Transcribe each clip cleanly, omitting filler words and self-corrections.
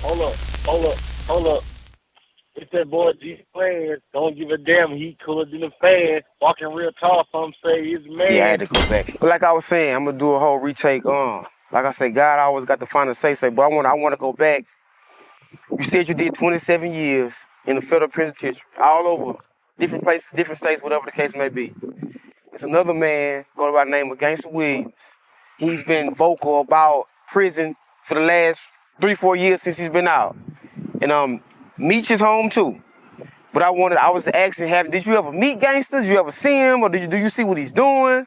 Hold up, hold up, hold up. It's that boy G Plans. Don't give a damn. He cooler than the fans. Walking real tall. Some say he's a Yeah, I man. had to go back. But like I was saying, I'm gonna do a whole retake. Like I said, God always got the final say. But I wanna go back. You said you did 27 years in the federal penitentiary, all over, different places, different states, whatever the case may be. It's another man, going by the name of Gangsta Williams. He's been vocal about prison for the last 3-4 years since he's been out. And Meech is home too. But I was asking, did you ever meet Gangsta? Did you ever see him, or do you see what he's doing?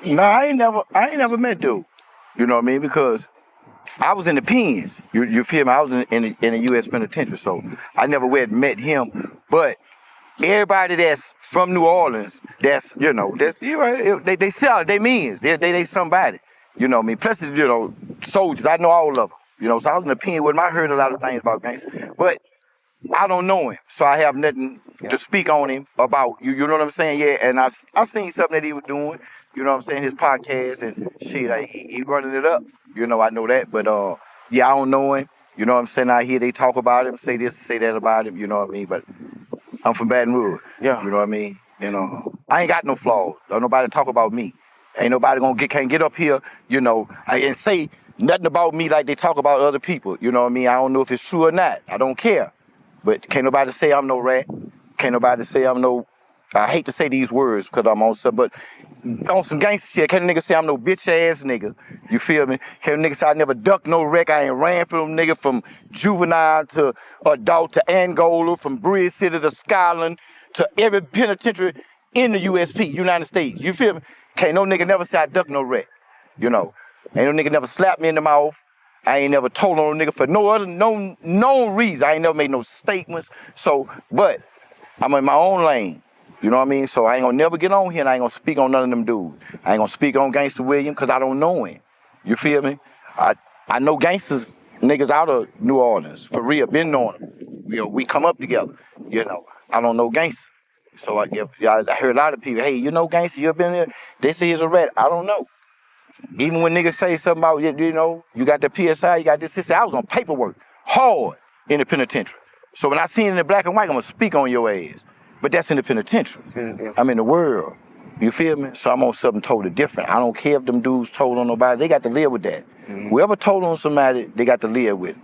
No, I ain't never met dude. You know what I mean? Because I was in the pens. You feel me? I was in the U.S. penitentiary, so I never met him. But everybody that's from New Orleans, they sell it. They means they somebody. You know what I mean? Plus, soldiers. I know all of them. So I was in the pen with them. I heard a lot of things about gangsters, but I don't know him, so I have nothing to speak on him about. You know what I'm saying? Yeah, and I seen something that he was doing. You know what I'm saying? His podcast and shit, he running it up. I know that, but yeah, I don't know him. You know what I'm saying? I hear they talk about him, say this, say that about him. You know what I mean? But I'm from Baton Rouge. Yeah. You know what I mean? I ain't got no flaws. Don't nobody talk about me. Ain't nobody can't get up here, and say nothing about me like they talk about other people. You know what I mean? I don't know if it's true or not. I don't care. But can't nobody say I'm no rat. Can't nobody say I'm no, I hate to say these words because I'm on some, but on some gangster shit, can't a nigga say I'm no bitch ass nigga. You feel me? Can't a nigga say I never ducked no wreck. I ain't ran from them nigga from juvenile to adult to Angola, from Bridge City to Scotland to every penitentiary in the USP, United States. You feel me? Can't no nigga never say I ducked no wreck. Ain't no nigga never slapped me in the mouth. I ain't never told on a nigga for no reason. I ain't never made no statements. So, but I'm in my own lane. You know what I mean? So I ain't gonna never get on here and I ain't gonna speak on none of them dudes. I ain't gonna speak on Gangsta William because I don't know him. You feel me? I know gangsters, niggas out of New Orleans, for real, been knowing them. We come up together. I don't know gangster. So I heard a lot of people, hey, you know gangster, you ever been there? They say he's a rat. I don't know. Even when niggas say something about, you got the PSI, you got this, I was on paperwork, hard in the penitentiary. So when I see it in the black and white, I'm gonna speak on your ass. But that's in the penitentiary. Yeah. I'm in the world. You feel me? So I'm on something totally different. I don't care if them dudes told on nobody, they got to live with that. Mm-hmm. Whoever told on somebody, they got to live with it.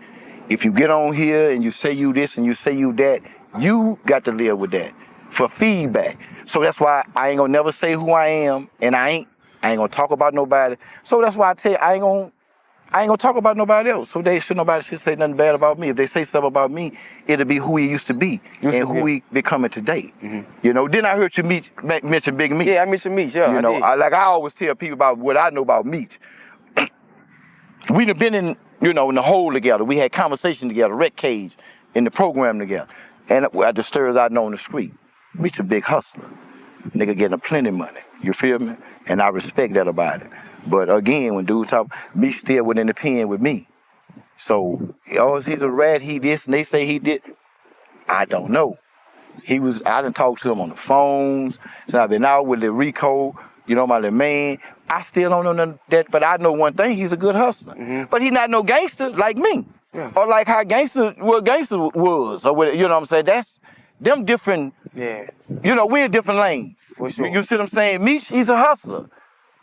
If you get on here and you say you this and you say you that, you got to live with that for feedback. So that's why I ain't gonna never say who I am, and I ain't gonna talk about nobody. So that's why I tell you, I ain't gonna talk about nobody else. So nobody should say nothing bad about me. If they say something about me, it'll be who he used to be and who he becoming today. Mm-hmm. Then I heard you mention Big Meech. Yeah, I mentioned Meech, yeah. I always tell people about what I know about Meech. We done been in the hole together. We had conversation together, Red Cage, in the program together. And at the stirs I know on the street. Meech a big hustler. Nigga getting plenty of money. You feel me? And I respect that about it. But again, when dudes talk, Meech still within the pen with me. So, he's a rat, he this, and they say he did. I don't know. I done talked to him on the phones. So I've been out with the Rico, my little man. I still don't know none of that, but I know one thing, he's a good hustler. Mm-hmm. But he's not no gangster like me. Yeah. Or like how gangster was. Or what, you know what I'm saying? That's them different. Yeah. We're in different lanes. For sure. You see what I'm saying? Meech, he's a hustler.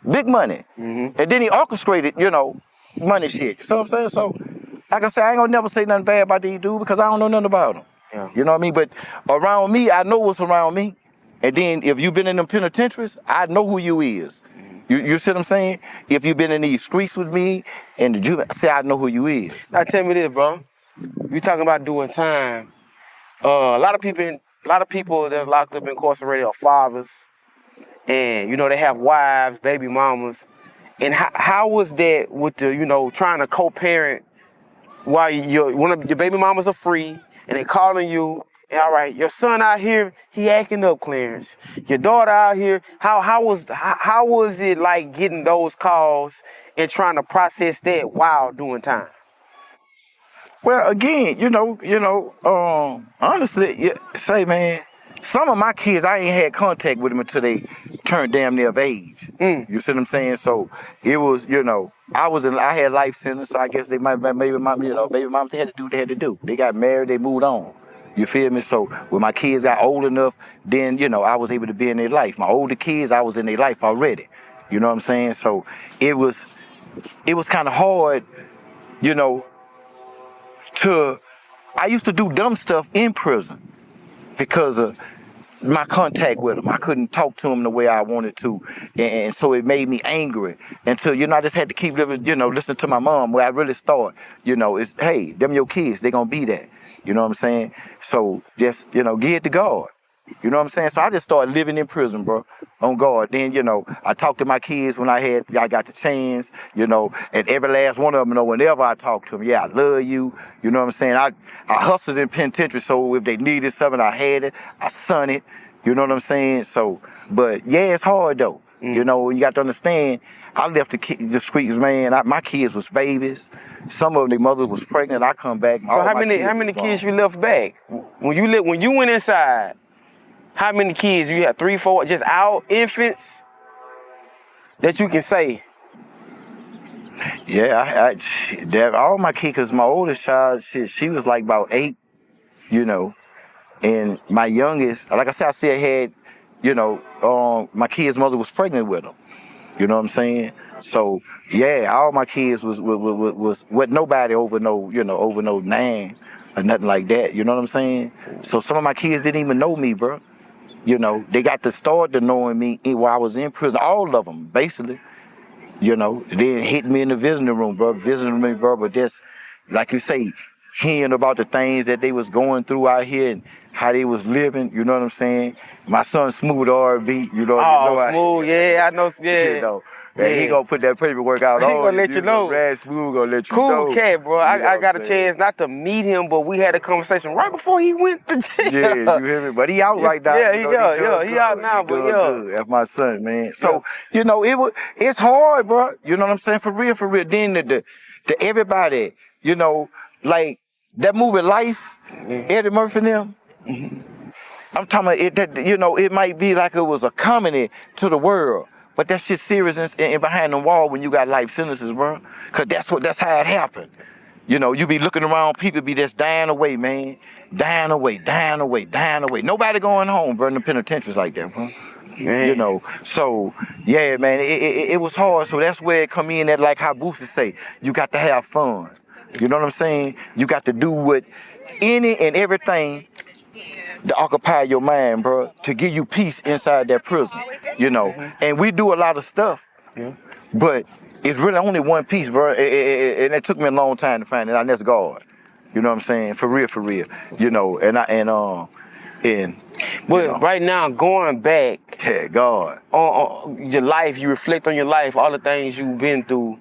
Big money. Mm-hmm. And then he orchestrated, money shit. You see what I'm saying? So, like I said, I ain't gonna never say nothing bad about these dudes because I don't know nothing about them. Yeah. You know what I mean? But around me, I know what's around me. And then if you've been in them penitentiaries, I know who you is. Mm-hmm. You see what I'm saying? If you've been in these streets with me and the juvenile, I know who you is. Now tell me this, bro. You talking about doing time. A lot of people that's locked up incarcerated are fathers. And, they have wives, baby mamas. And how was that with the, trying to co-parent while one of your baby mamas are free and they calling you, and all right, your son out here, he acting up, Clarence. Your daughter out here, how was it like getting those calls and trying to process that while doing time? Well, again, honestly, say, man, some of my kids, I ain't had contact with them until they turned damn near of age. You see what I'm saying? So it was, you know, I had life sentence, so I guess maybe mom, you know, baby mom, they had to do what they had to do. They got married, they moved on. You feel me? So when my kids got old enough, then, you know, I was able to be in their life. My older kids, I was in their life already. You know what I'm saying? So it was kind of hard, you know, I used to do dumb stuff in prison because of my contact with them. I couldn't talk to them the way I wanted to. And so it made me angry until, you know, I just had to keep living, you know, listening to my mom where I really start, you know, it's, hey, them your kids, they gonna be that. You know what I'm saying? So just, you know, give it to God. You know what I'm saying? So I just started living in prison, bro, on God. Then, you know, I talked to my kids when I got the chance, you know, and every last one of them, you know, whenever I talk to them, yeah, I love you. You know what I'm saying? I hustled in penitentiary, so if they needed something, I had it. I son it. You know what I'm saying? So, but yeah, it's hard though. You know, you got to understand, I left the streets, man. My kids was babies. Some of their mothers was pregnant. I come back. So how many kids you left back? When you went inside, how many kids you had? 3, 4, just out infants that you can say? Yeah, all my kids, cause my oldest child, she was like about 8, you know, and my youngest, like I said, I still had, you know, my kid's mother was pregnant with him. You know what I'm saying? So yeah, all my kids was with nobody over no, you know, over no 9 or nothing like that. You know what I'm saying? So some of my kids didn't even know me, bro. You know, they got to start to knowing me while I was in prison. All of them, basically. You know, they hit me in the visiting room, bro. Visiting me, bro. But just like you say, hearing about the things that they was going through out here and how they was living. You know what I'm saying? My son Smooth R&B. You know. Oh, Smooth, yeah, I know. Yeah. You know. He gonna put that paperwork out. He gonna let you know. Smooth gonna let you know. Cool cat, bro. I got a chance not to meet him, but we had a conversation right before he went to jail. Yeah, you hear me? But he out right now. Yeah, he out now, but yeah. That's my son, man. So, you know, it's hard, bro. You know what I'm saying? For real. Then to everybody, you know, like that movie Life, Eddie Murphy and them. I'm talking about it, that, you know, it might be like it was a comedy to the world. But that shit serious and behind the wall when you got life sentences, bro. Cause that's how it happened. You know, you be looking around, people be just dying away, man. Dying away. Nobody going home, bro, in the penitentiaries like that, bro. Man. You know, so yeah, man, it was hard. So that's where it come in at, like how Boosie say, you got to have fun. You know what I'm saying? You got to do what any and everything to occupy your mind, bro, to give you peace inside that prison, you know. And we do a lot of stuff, but it's really only one piece, bro. And it took me a long time to find it, and that's God. You know what I'm saying? For real. You know, But right now, going back, yeah, God, on your life, you reflect on your life, all the things you've been through.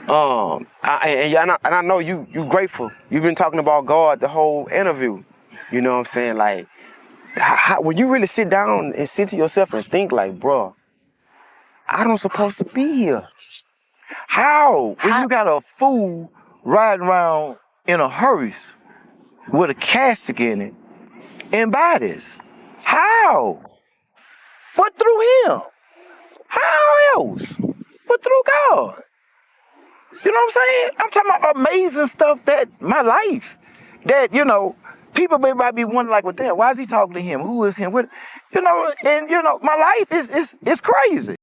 And I know you grateful. You've been talking about God the whole interview. You know what I'm saying? Like, when you really sit down and sit to yourself and think like, bro, I don't supposed to be here. How? When you got a fool riding around in a hearse with a casket in it and bodies. How? But through him. How else? But through God. You know what I'm saying? I'm talking about amazing stuff that my life, that, you know, people might be wondering like, well, damn, why is he talking to him? Who is him? What, you know, and, you know, my life is crazy.